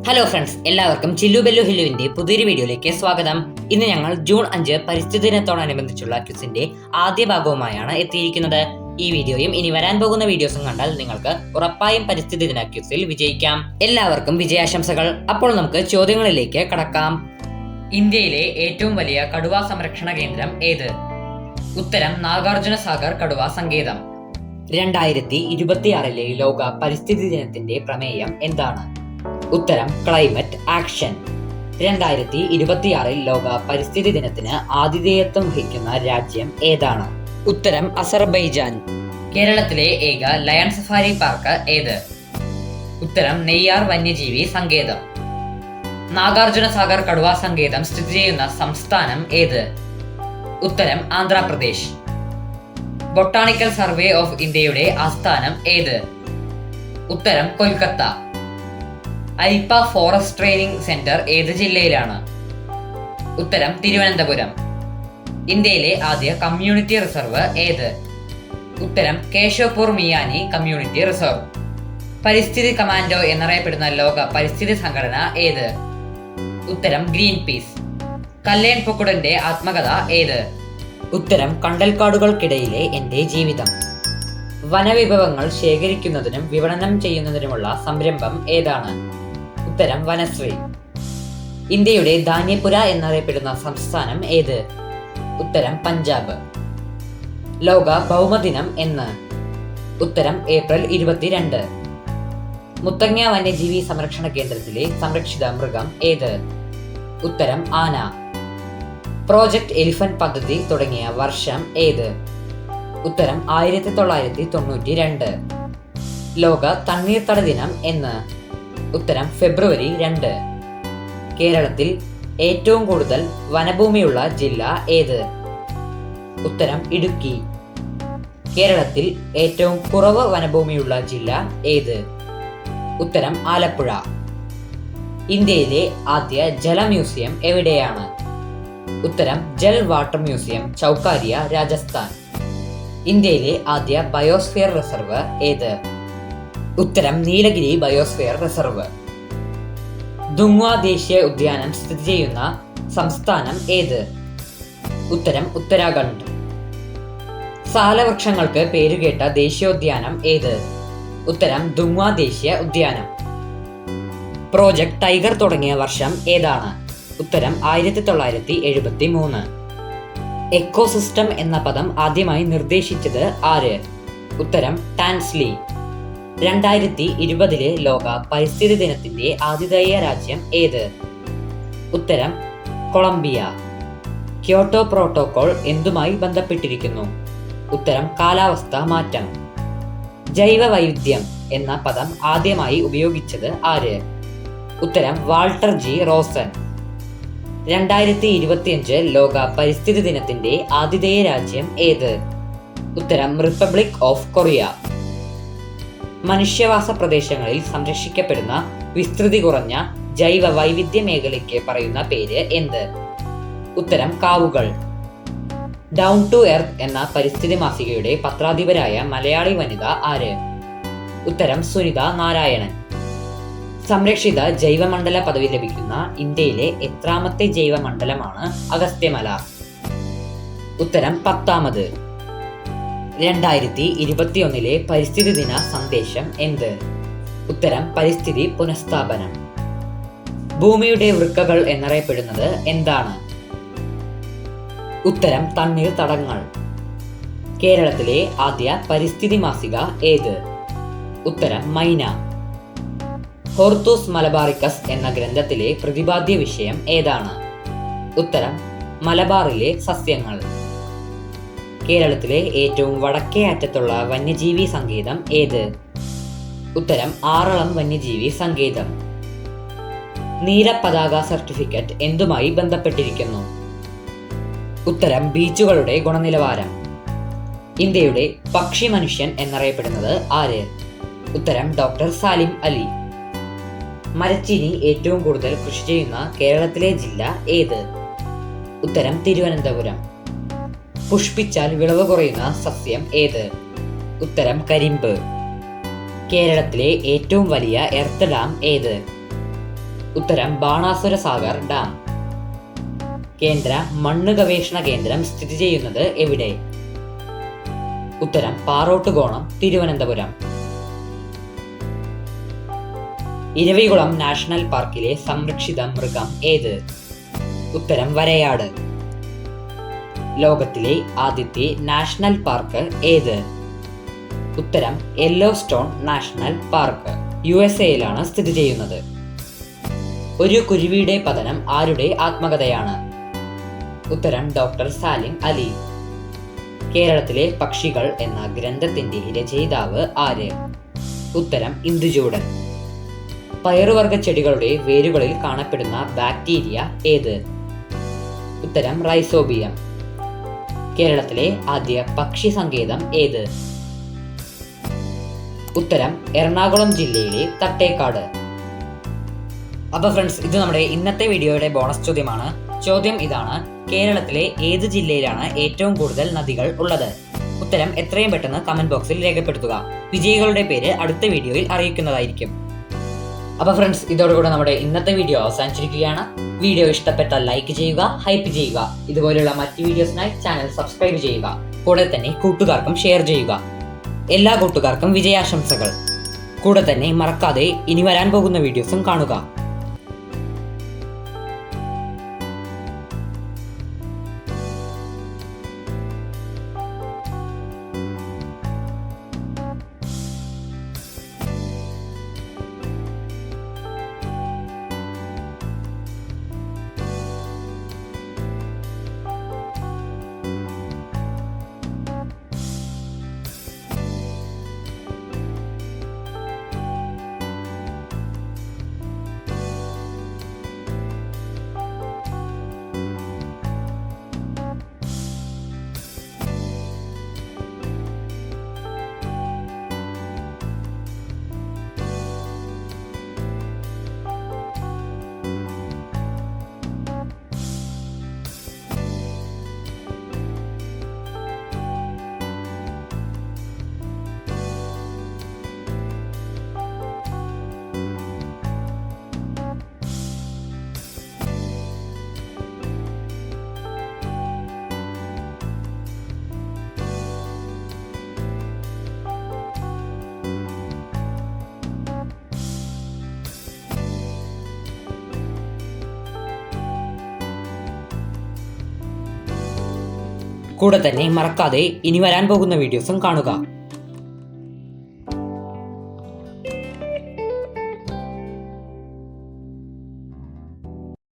Hello friends, എല്ലാവർക്കും ചില്ലു ബെല്ലു ഹില്ലുവിന്റെ പുതിയൊരു വീഡിയോയിലേക്ക് സ്വാഗതം. ഇന്ന് ഞങ്ങൾ ജൂൺ 5 പരിസ്ഥിതി ദിനത്തോടനുബന്ധിച്ചുള്ള ക്വിസിന്റെ ആദ്യ ഭാഗവുമായാണ് എത്തിയിരിക്കുന്നത്. ഈ വീഡിയോയും ഇനി വരാൻ പോകുന്ന വീഡിയോസും കണ്ടാൽ നിങ്ങൾക്ക് ഉറപ്പായും പരിസ്ഥിതി ദിന ക്വിസിൽ വിജയിക്കാം. എല്ലാവർക്കും വിജയാശംസകൾ. അപ്പോൾ നമുക്ക് ചോദ്യങ്ങളിലേക്ക് കടക്കാം. ഇന്ത്യയിലെ ഏറ്റവും വലിയ കടുവ സംരക്ഷണ കേന്ദ്രം ഏത്? ഉത്തരം നാഗാർജുന സാഗർ കടുവ സങ്കേതം. 2026 ലോക പരിസ്ഥിതി ദിനത്തിന്റെ പ്രമേയം എന്താണ്? ഉത്തരം ക്ലൈമറ്റ് ആക്ഷൻ. 2026 ലോക പരിസ്ഥിതി ദിനത്തിന് ആതിഥേയത്വം വഹിക്കുന്ന രാജ്യം ഏതാണ്? ഉത്തരം അസർബൈജാൻ. കേരളത്തിലെ ഏക ലയൺ സഫാരി പാർക്ക് ഏത്? ഉത്തരം നെയ്യാർ വന്യജീവി സങ്കേതം. നാഗാർജുന സാഗർ കടുവ സങ്കേതം സ്ഥിതി ചെയ്യുന്ന സംസ്ഥാനം ഏത്? ഉത്തരം ആന്ധ്രാപ്രദേശ്. ബൊട്ടാണിക്കൽ സർവേ ഓഫ് ഇന്ത്യയുടെ ആസ്ഥാനം ഏത്? ഉത്തരം കൊൽക്കത്ത. അരിപ്പ ഫോറസ്റ്റ് ട്രെയിനിങ് സെന്റർ ഏത് ജില്ലയിലാണ്? ഉത്തരം തിരുവനന്തപുരം. ഇന്ത്യയിലെ ആദ്യ കമ്മ്യൂണിറ്റി റിസർവ് ഏത്? ഉത്തരം കേശവപൂർ മിയാനി കമ്മ്യൂണിറ്റി റിസർവ്. പരിസ്ഥിതി കമാൻഡോ എന്നറിയപ്പെടുന്ന ലോക പരിസ്ഥിതി സംഘടന ഏത്? ഉത്തരം ഗ്രീൻ പീസ്. കല്ലേൺ പൊക്കുടന്റെ ആത്മകഥ ഏത്? ഉത്തരം കണ്ടൽക്കാടുകൾക്കിടയിലെ എന്റെ ജീവിതം. വനവിഭവങ്ങൾ ശേഖരിക്കുന്നതിനും വിപണനം ചെയ്യുന്നതിനുമുള്ള സംരംഭം ഏതാണ്? ഉത്തരം വനശ്രീ. ഇന്ത്യയുടെ ധാന്യപുര എന്നറിയപ്പെടുന്ന സംസ്ഥാനം ഏത്? ഉത്തരം പഞ്ചാബ്. ലോക ഭൗമദിനം എന്ന്? ഉത്തരം ഏപ്രിൽ 22. മുത്തങ്ങ വന്യജീവി സംരക്ഷണ കേന്ദ്രത്തിലെ സംരക്ഷിത മൃഗം ഏത്? ഉത്തരം ആന. പ്രോജക്ട് എലിഫന്റ് പദ്ധതി തുടങ്ങിയ വർഷം ഏത്? ഉത്തരം 1992. ലോക തണ്ണീർത്തട ദിനം എന്ന്? ഉത്തരം ഫെബ്രുവരി 2. കേരളത്തിൽ ഏറ്റവും കൂടുതൽ വനഭൂമിയുള്ള ജില്ല ഏത്? ഉത്തരം ഇടുക്കി. കേരളത്തിൽ ഏറ്റവും കുറവ് വനഭൂമിയുള്ള ജില്ല ഏത്? ഉത്തരം ആലപ്പുഴ. ഇന്ത്യയിലെ ആദ്യ ജല മ്യൂസിയം എവിടെയാണ്? ഉത്തരം ജൽ വാട്ടർ മ്യൂസിയം, ചൗക്കാരിയ, രാജസ്ഥാൻ. ഇന്ത്യയിലെ ആദ്യ ബയോസ്ഫിയർ റിസർവ് ഏത്? ഉത്തരം നീലഗിരി ബയോസ്ഫിയർ റിസർവ്. ദുംഗ്വ ദേശീയ ഉദ്യാനം സ്ഥിതി ചെയ്യുന്ന സംസ്ഥാനം ഏത്? ഉത്തരം ഉത്തരാഖണ്ഡ്. സാലവൃക്ഷങ്ങൾക്ക് പേരുകേട്ട ദേശീയോദ്യാനം ഏത്? ഉത്തരം ദുംഗ്വ ദേശീയ ഉദ്യാനം. പ്രോജക്ട് ടൈഗർ തുടങ്ങിയ വർഷം ഏതാണ്? ഉത്തരം 1973. എക്കോസിസ്റ്റം എന്ന പദം ആദ്യമായി നിർദ്ദേശിച്ചത് ആര്? ഉത്തരം ടാൻസ്ലി. 2020 ലോക പരിസ്ഥിതി ദിനത്തിന്റെ ആതിഥേയ രാജ്യം ഏത്? ഉത്തരം കൊളംബിയ. ക്യോട്ടോ പ്രോട്ടോകോൾ എന്തുമായി ബന്ധപ്പെട്ടിരിക്കുന്നു? ഉത്തരം കാലാവസ്ഥാ മാറ്റം. ജൈവ വൈവിധ്യം എന്ന പദം ആദ്യമായി ഉപയോഗിച്ചത് ആര്? ഉത്തരം വാൾട്ടർ ജി റോസൻ. 2025 ലോക പരിസ്ഥിതി ദിനത്തിന്റെ ആതിഥേയ രാജ്യം ഏത്? ഉത്തരം റിപ്പബ്ലിക് ഓഫ് കൊറിയ. മനുഷ്യവാസ പ്രദേശങ്ങളിൽ സംരക്ഷിക്കപ്പെടുന്ന വിസ്തൃതി കുറഞ്ഞ ജൈവ വൈവിധ്യ മേഖലയ്ക്ക് പറയുന്ന പേര് എന്ത്? ഉത്തരം കാവുകൾ. ഡൗൺ ടു എർത്ത് എന്ന പരിസ്ഥിതി മാസികയുടെ പത്രാധിപരായ മലയാളി വനിത ആര്? ഉത്തരം സുനിത നാരായണൻ. സംരക്ഷിത ജൈവമണ്ഡല പദവി ലഭിക്കുന്ന ഇന്ത്യയിലെ എത്രാമത്തെ ജൈവമണ്ഡലമാണ് അഗസ്ത്യമല? ഉത്തരം 10ാമത്. 2021 പരിസ്ഥിതി ദിന സന്ദേശം എന്ത്? ഉത്തരം പരിസ്ഥിതി പുനഃസ്ഥാപനം. ഭൂമിയുടെ വൃക്കകൾ എന്നറിയപ്പെടുന്നത് എന്താണ്? ഉത്തരം തണ്ണീർത്തടങ്ങൾ. കേരളത്തിലെ ആദ്യ പരിസ്ഥിതി മാസിക ഏത്? ഉത്തരം മൈന. ഹോർത്തൂസ് മലബാറിക്കസ് എന്ന ഗ്രന്ഥത്തിലെ പ്രതിപാദ്യ വിഷയം ഏതാണ്? ഉത്തരം മലബാറിലെ സസ്യങ്ങൾ. കേരളത്തിലെ ഏറ്റവും വടക്കേ അറ്റത്തുള്ള വന്യജീവി സങ്കേതം ഏത്? ഉത്തരം ആറളം വന്യജീവി സങ്കേതം. നീലപ്പതാക സർട്ടിഫിക്കറ്റ് എന്തുമായി ബന്ധപ്പെട്ടിരിക്കുന്നു? ഉത്തരം ബീച്ചുകളുടെ ഗുണനിലവാരം. ഇന്ത്യയുടെ പക്ഷി മനുഷ്യൻ എന്നറിയപ്പെടുന്നത് ആര്? ഉത്തരം ഡോക്ടർ സാലിം അലി. മരച്ചീനി ഏറ്റവും കൂടുതൽ കൃഷി ചെയ്യുന്ന കേരളത്തിലെ ജില്ല ഏത്? ഉത്തരം തിരുവനന്തപുരം. പുഷ്പിച്ചാൽ വിളവ് കുറയുന്ന സസ്യം ഏത്? ഉത്തരം കരിമ്പ്. കേരളത്തിലെ ഏറ്റവും വലിയ എർത്ത് ഡാം ഏത്? ഉത്തരം ബാണാസുര സാഗർ ഡാം. കേന്ദ്ര മണ്ണ് ഗവേഷണ കേന്ദ്രം സ്ഥിതി ചെയ്യുന്നത് എവിടെ? ഉത്തരം പാറോട്ടുകോണം, തിരുവനന്തപുരം. ഇരവികുളം നാഷണൽ പാർക്കിലെ സംരക്ഷിത മൃഗം ഏത്? ഉത്തരം വരയാട്. ലോകത്തിലെ ആദ്യത്തെ നാഷണൽ പാർക്ക് ഏത്? ഉത്തരം യെല്ലോസ്റ്റോൺ നാഷണൽ പാർക്ക്, USA-യിലാണ് സ്ഥിതി ചെയ്യുന്നത്. ഒരു കുരുവിയുടെ പതനം ആരുടെ ആത്മകഥയാണ്? ഉത്തരം ഡോക്ടർ സാലിം അലി. കേരളത്തിലെ പക്ഷികൾ എന്ന ഗ്രന്ഥത്തിന്റെ രചയിതാവ് ആര്? ഉത്തരം ഇന്ദുചൂടൻ. പയറുവർഗ ചെടികളുടെ വേരുകളിൽ കാണപ്പെടുന്ന ബാക്ടീരിയ ഏത്? ഉത്തരം റൈസോബിയം. കേരളത്തിലെ ആദ്യ പക്ഷി സങ്കേതം ഏത്? ഉത്തരം എറണാകുളം ജില്ലയിലെ തട്ടേക്കാട്. അപ്പൊ ഫ്രണ്ട്സ്, ഇത് നമ്മുടെ ഇന്നത്തെ വീഡിയോയുടെ ബോണസ് ചോദ്യമാണ്. ചോദ്യം ഇതാണ്: കേരളത്തിലെ ഏത് ജില്ലയിലാണ് ഏറ്റവും കൂടുതൽ നദികൾ ഉള്ളത്? ഉത്തരം എത്രയും പെട്ടെന്ന് കമന്റ് ബോക്സിൽ രേഖപ്പെടുത്തുക. വിജയികളുടെ പേര് അടുത്ത വീഡിയോയിൽ അറിയിക്കുന്നതായിരിക്കും. അപ്പൊ ഫ്രണ്ട്സ്, ഇതോടുകൂടെ നമ്മുടെ ഇന്നത്തെ വീഡിയോ അവസാനിച്ചിരിക്കുകയാണ്. വീഡിയോ ഇഷ്ടപ്പെട്ടാൽ ലൈക്ക് ചെയ്യുക, ഹൈപ്പ് ചെയ്യുക. ഇതുപോലുള്ള മറ്റ് വീഡിയോസിനായി ചാനൽ സബ്സ്ക്രൈബ് ചെയ്യുക. കൂടെ തന്നെ കൂട്ടുകാർക്കും ഷെയർ ചെയ്യുക. എല്ലാ കൂട്ടുകാർക്കും വിജയാശംസകൾ. കൂടെ തന്നെ മറക്കാതെ ഇനി വരാൻ പോകുന്ന വീഡിയോസും കാണുക. കൂടെ തന്നെ മറക്കാതെ ഇനി വരാൻ പോകുന്ന വീഡിയോസും കാണുക.